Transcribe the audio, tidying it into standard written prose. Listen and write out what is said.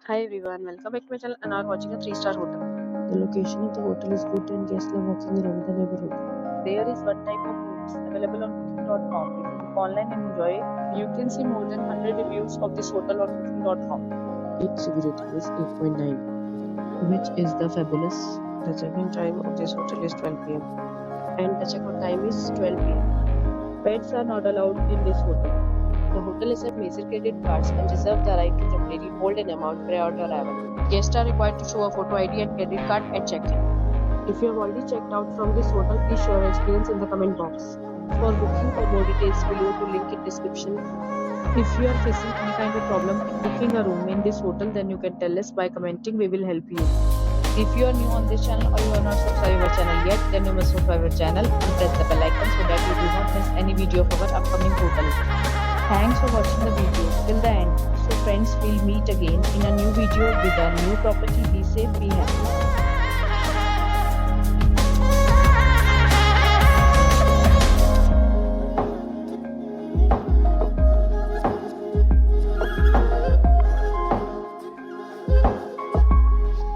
Hi everyone, welcome back to my channel and are watching a 3-star hotel. The location of the hotel is good and guests love walking around the neighborhood. There is one type of rooms available on booking.com. If you book online and enjoy it, you can see more than 100 reviews of this hotel on booking.com. Its rating is 8.9, which is the fabulous. The check-in time of this hotel is 12 p.m. and the check-out time is 12 p.m. Pets are not allowed in this hotel. The hotel accepts major credit cards and reserves the right to temporarily hold an amount prior to arrival. Guests are required to show a photo ID and credit card at check-in. If you have already checked out from this hotel, please share your experience in the comment box. For booking or more details, below to link in description. If you are facing any kind of problem booking a room in this hotel, then you can tell us by commenting. We will help you. If you are new on this channel or you are not subscribed our channel yet, then you must subscribe our channel and press the bell icon so that you do not miss any video of our upcoming hotel. Thanks for watching the video till the end. So friends, we'll meet again in a new video with a new property. Be safe, be happy.